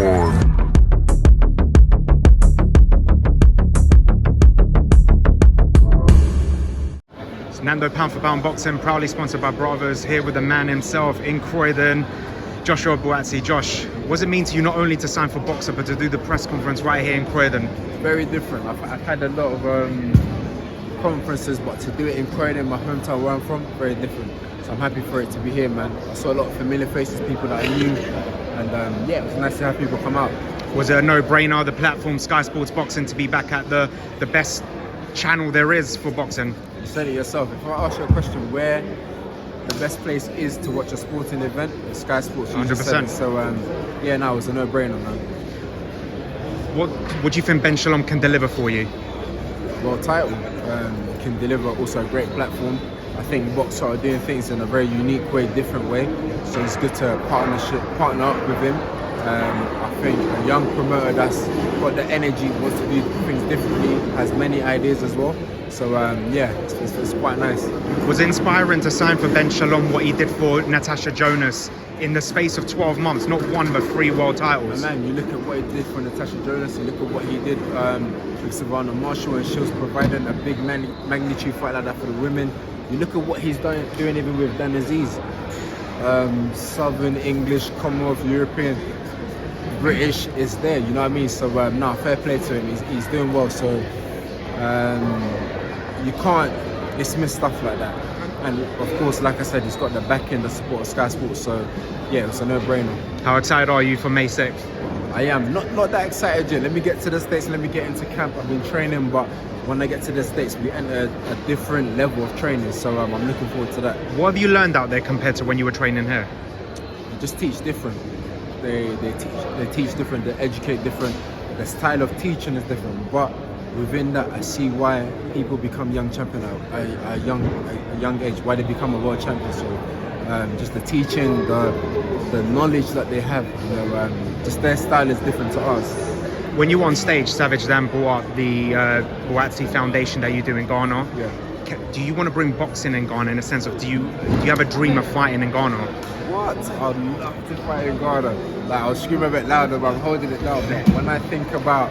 Nando Pound for Pound Boxing, proudly sponsored by Bravos, here with the man himself in Croydon, Joshua Buatsi. Josh, what does it mean to you not only to sign for Boxer, but to do the press conference right here in Croydon? Very different. I've had a lot of conferences, but to do it in Croydon, my hometown where I'm from, very different. So I'm happy for it to be here, man. I saw a lot of familiar faces, people that I knew, and yeah, it was nice to have people come out. Was it a no-brainer, the platform Sky Sports Boxing, to be back at the best channel there is for boxing? You said it yourself. If I ask you a question, where the best place is to watch a sporting event, it's Sky Sports. 100%. So yeah, no, it was a no-brainer, man. What do you think benshalom can deliver for you? Well, title can deliver also a great platform. I think Boxer are doing things in a very unique way, different way. So it's good to partner up with him. I think a young promoter that's got the energy, wants to do things differently, has many ideas as well. So yeah, it's quite nice. Was it inspiring to sign for benshalom what he did for Natasha Jonas in the space of 12 months, not 1 but 3 world titles? Man, you look at what he did for Natasha Jonas, you look at what he did with Savannah Marshall, and she was providing a big magnitude fight like that for the women. You look at what he's doing even with Dan Aziz. Southern English, Commonwealth, European, British is there, you know what I mean? So nah, fair play to him, he's doing well. So you can't dismiss stuff like that. And of course, like I said, he's got the backing, the support of Sky Sports. So yeah, it's a no-brainer. How excited are you for May 6th? I am not that excited yet. Let me get to the States, let me get into camp. I've been training, but when I get to the States, we enter a different level of training. So I'm looking forward to that. What have you learned out there compared to when you were training here? They just teach different. They teach different, they educate different. The style of teaching is different, but within that, I see why people become young champion at a young age, why they become a world champion. So just the teaching, the knowledge that they have, you know, just their style is different to us. When you were on stage, Savage then brought up the Buatsi Foundation that you do in Ghana. Yeah. Do you want to bring boxing in Ghana in a sense of, do you have a dream of fighting in Ghana? What? I'd love to fight in Ghana. Like, I'll scream a bit louder, but I'm holding it down. But when I think about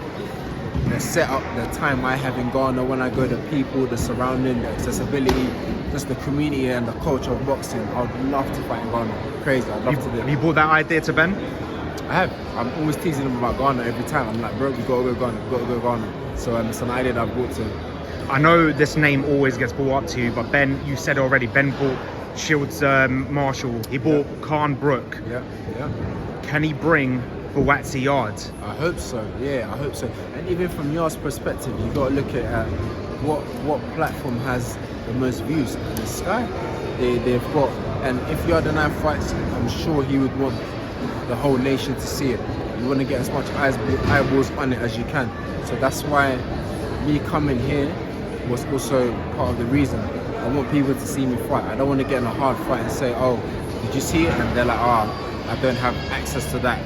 the setup, the time I have in Ghana, when I go to people, the surrounding, the accessibility, just the community and the culture of boxing, I'd love to fight in Ghana. Crazy, I'd love to do it. You brought that idea to Ben? I have. I'm always teasing him about Ghana every time. I'm like, bro, we gotta go Ghana, we gotta go Ghana. So it's an idea that I brought to him. I know this name always gets brought up to you, but Ben, you said already, Ben bought Shields Marshall, he bought Khan Brook. Yeah. Can he bring Buatsi Yarde? I hope so, yeah, I hope so. And even from Yarde's perspective, you got to look at what platform has the most views. And the Sky, they've got, and if Yarde and I fights, I'm sure he would want the whole nation to see it. You want to get as much eyeballs on it as you can. So that's why me coming here was also part of the reason. I want people to see me fight. I don't want to get in a hard fight and say, oh, did you see it? And they're like, oh, I don't have access to that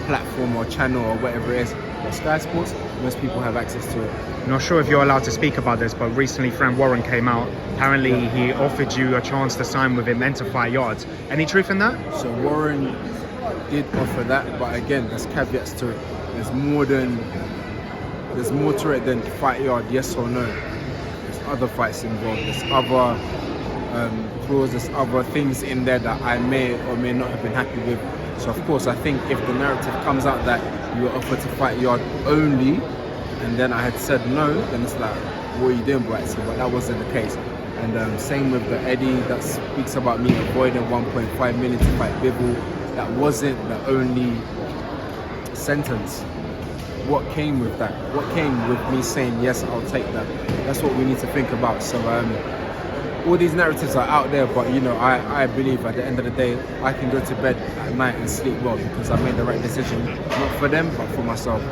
platform or channel or whatever it is. But Sky Sports, most people have access to it. Not sure if you're allowed to speak about this, but recently friend Warren came out. Apparently he offered you a chance to sign with him and to fight Yarde. Any truth in that? So Warren did offer that, but again, there's caveats to it. There's more to it than fight Yarde, yes or no. There's other fights involved. There's other clauses, other things in there that I may or may not have been happy with. So of course, I think if the narrative comes out that you were offered to fight Yarde only, and then I had said no, then it's like, what are you doing, Buatsi? But that wasn't the case. And same with the Eddie that speaks about me avoiding 1.5 million to fight Bivol. That wasn't the only sentence. What came with that? What came with me saying, yes, I'll take that? That's what we need to think about. So all these narratives are out there, but you know, I believe at the end of the day, I can go to bed at night and sleep well because I made the right decision, not for them, but for myself.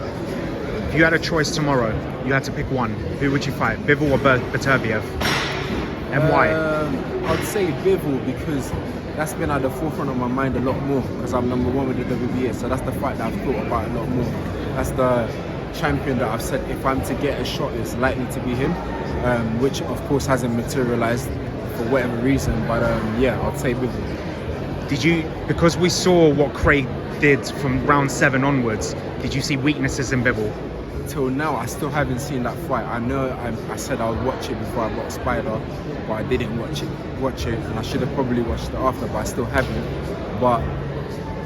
If you had a choice tomorrow, you had to pick one, who would you fight? Bivol or Beterbiev? And why? I'd say Bivol because that's been at the forefront of my mind a lot more because I'm #1 with the WBA, so that's the fight that I've thought about a lot more. That's the champion that I've said if I'm to get a shot, it's likely to be him, which of course hasn't materialized for whatever reason, but yeah, I'll say Bivol. Did you, because we saw what Craig did from round 7 onwards, did you see weaknesses in Bivol? Till now, I still haven't seen that fight. I know I said I would watch it before I boxed Spider, but I didn't watch it, and I should have probably watched it after, but I still haven't. But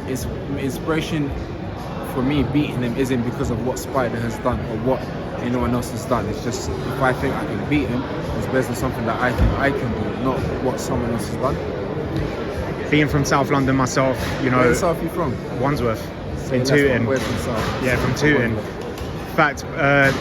it's inspiration for me beating him isn't because of what Spider has done or what anyone else has done. It's just if I think I can beat him, it's based on something that I think I can do, not what someone else has done. Being from South London myself, you know. Where in South are you from? Wandsworth. So In that's Tooting. where from South. Yeah, from Tooting. In fact,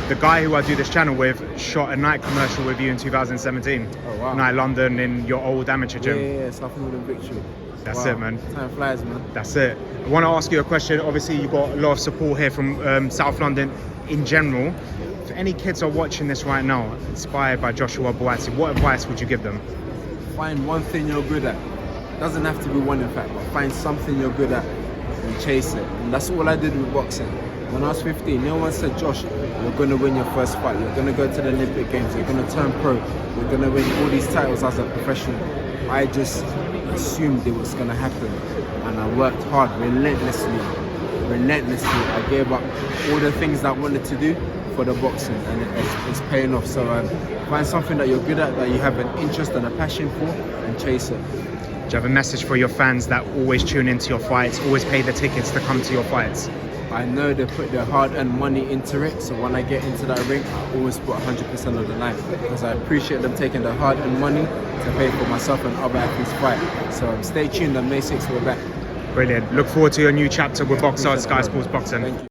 the guy who I do this channel with shot a night commercial with you in 2017. Oh, wow. Night London in your old amateur gym. Yeah, South London Victory. That's Wow. it, man. Time flies, man. That's it. I want to ask you a question. Obviously, you've got a lot of support here from South London in general. If any kids are watching this right now, inspired by Joshua Buatsi, what advice would you give them? Find one thing you're good at. Doesn't have to be one, in fact, but find something you're good at and chase it. And that's all I did with boxing. When I was 15, no one said, Josh, you're going to win your first fight. You're going to go to the Olympic Games. You're going to turn pro. You're going to win all these titles as a professional. I just assumed it was going to happen. And I worked hard, relentlessly. I gave up all the things that I wanted to do for the boxing, and it's paying off. So find something that you're good at, that you have an interest and a passion for, and chase it. Do you have a message for your fans that always tune into your fights, always pay the tickets to come to your fights? I know they put their hard-earned money into it, so when I get into that ring, I always put 100% of the line, because I appreciate them taking their hard-earned money to pay for myself and other athletes' fight. So stay tuned, on May 6th we're back. Brilliant. Look forward to your new chapter with Boxer at Sky Sports Boxing. Thank you.